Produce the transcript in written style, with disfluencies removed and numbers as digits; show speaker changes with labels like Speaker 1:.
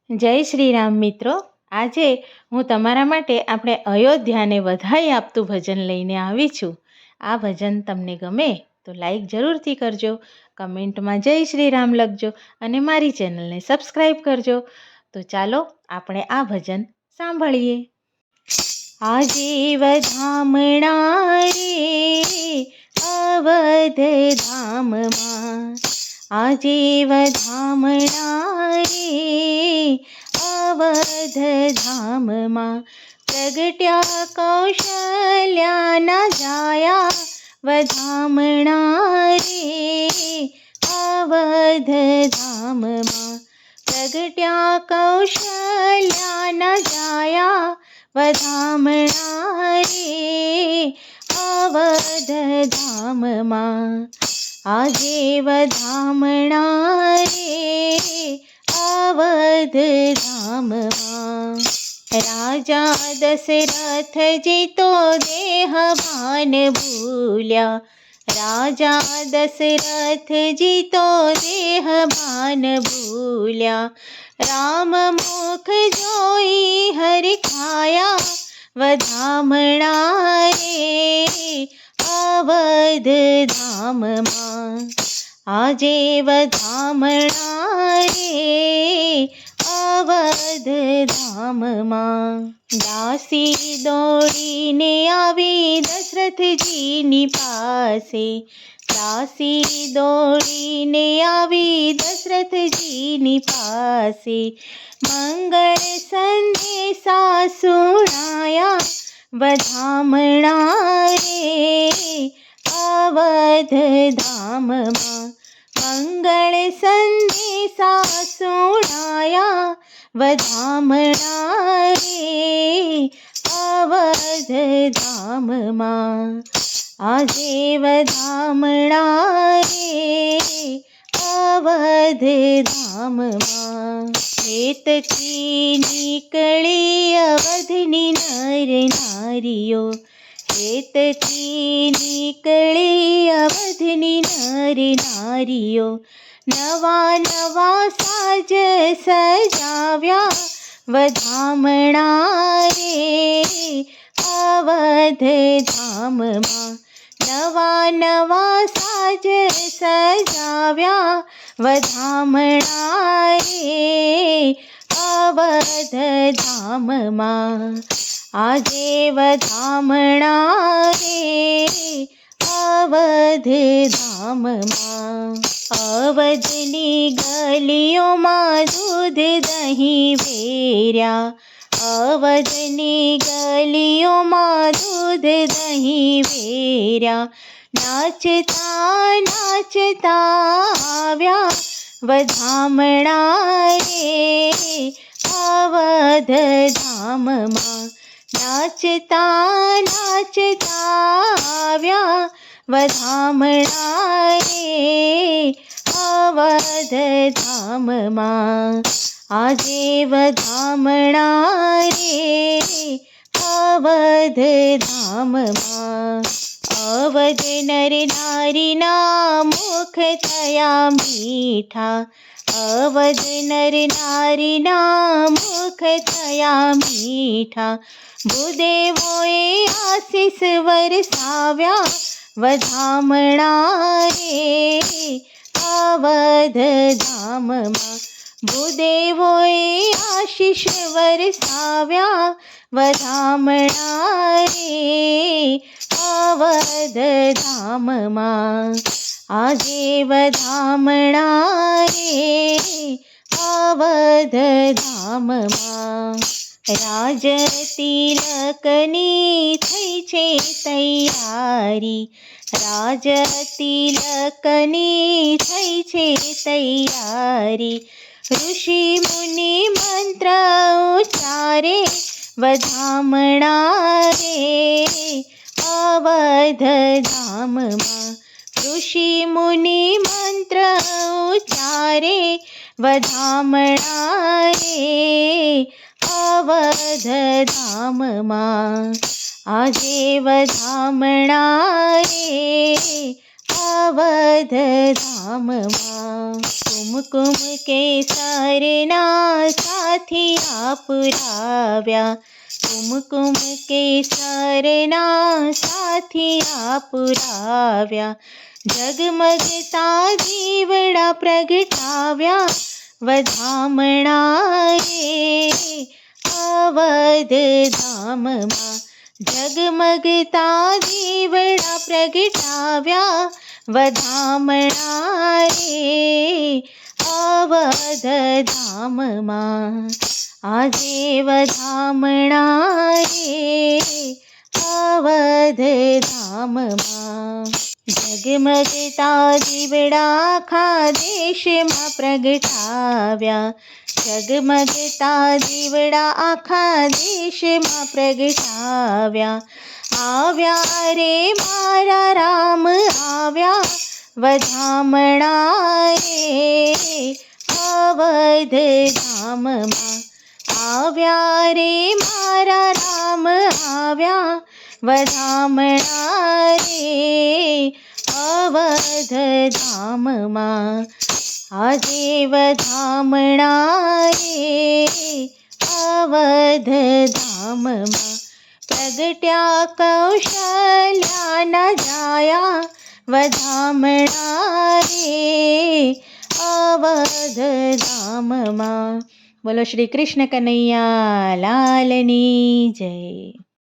Speaker 1: જય શ્રી રામ મિત્રો. આજે હું તમારા માટે આપણે અયોધ્યાને વધાઈ આપતું ભજન લઈને આવી છું. આ ભજન તમને ગમે તો લાઈક જરૂરથી કરજો, કમેન્ટમાં જય શ્રી રામ લખજો અને મારી ચેનલને સબસ્ક્રાઈબ કરજો. તો ચાલો આપણે આ ભજન સાંભળીએ. આજે વધામણા રે અવધ ધામમાં, આજે વધામણા રે અવધ ધામમાં, પ્રગટ્યા કૌશલ્યાના જાયા વધામણા રે અવધ ધામમાં, પ્રગટ્યા કૌશલ્યાના જાયા વધામણા રે અવધ ધામમાં, આજે વધામણા રે અવધ ધામમાં. રાજા દશરથજી તો દેહભાન ભૂલ્યા, રાજા દશરથજી તો દેહભાન ભૂલ્યા, રામ મુખ જોઈ હરખાયા વધામણા રે અવધ ધામમાં, આજે વધામણા રે અવધ ધામમાં. દાસી દોડીને આવી દશરથજીની પાસે, દાસી દોડીને આવી દશરથજીની પાસે, મંગળ સંદેશા સુણાયા વધામણા રે અવધ ધામમાં, મંગળ સંદેશા સુણાયા વધામણા રે અવધ ધામમાં, આજે વધામણા રે અવધ ધામમાં. હેતથી નીકળી અવધની નર નારીઓ, હેતથી નીકળી અવધની નર નારીઓ, નવા નવા સાજ સજાવ્યા વધામણા રે અવધ ધામમાં, નવા નવા સાજ સજાવ્યા વધામણા રે અવધ ધામમાં, આજે વધામણા રે અવધ ધામમાં. અવધની ગલીઓમાં દૂધ દહીં વેર્યા, અવધની ગલીઓમાં દૂધ દહીં વેર્યા, નાચતા નાચતા આવ્યા વધામણા રે અવધ ધામમાં, નાચતા નાચતા આવ્યા વધામણા રે અવધ ધામમાં, આજે વધામણા રે અવધ ધામમાં. અવધ નર નારીના મુખ થયા મીઠા, અવધ નર નારીના મુખ થયા મીઠા, ભૂદેવોએ આશીષ વરસાવ્યા વધામણા રે અવધ ધામમાં, ભૂદેવોએ આશીષ વરસાવ્યા વધામણા રે અવધ ધામમાં, આજે વધામણા રે અવધ ધામમાં. રાજ તિલકની થઈ છે તૈયારી, રાજ તિલકની થઈ છે તૈયારી, ઋષિ મુનિ મંત્ર ઉચ્ચારે વધામણા રે અવધ ધામમાં, ઋષિ મુનિ મંત્ર ઉચ્ચારે વધામણા રે અવધ ધામમાં, આજે વધામણા રે અવધધામમાં. કુમકુમ કેસરના સાથિયા પુરાવ્યા, કુમકુમ કેસરના સાથિયા પુરાવ્યા. જગમગતા દીવડા પ્રગટાવ્યા, વધામણા રે અવધધામમાં. જગમગતા દીવડા પ્રગટાવ્યા, વધામણા રે અવધધામમાં. આજે વધામણા રે અવધધામમાં. જગમગતા દીવડા આખા દેશમાં પ્રગટાવ્યા, જગમગતા દીવડા આખા દેશમાં પ્રગટાવ્યા. આવ્યા રે મારા રામ આવ્યા, વધામણા રે અવધધામમાં. આવ્યા રે મારા રામ આવ્યા, વધામણા રે અવધધામમાં. આજે વધામણા રે અવધધામમાં. પ્રગટ્યા કૌશલ્યાના જાયા, વધામણા રે અવધધામમાં. બોલો શ્રી કૃષ્ણ કનૈયા લાલની જય.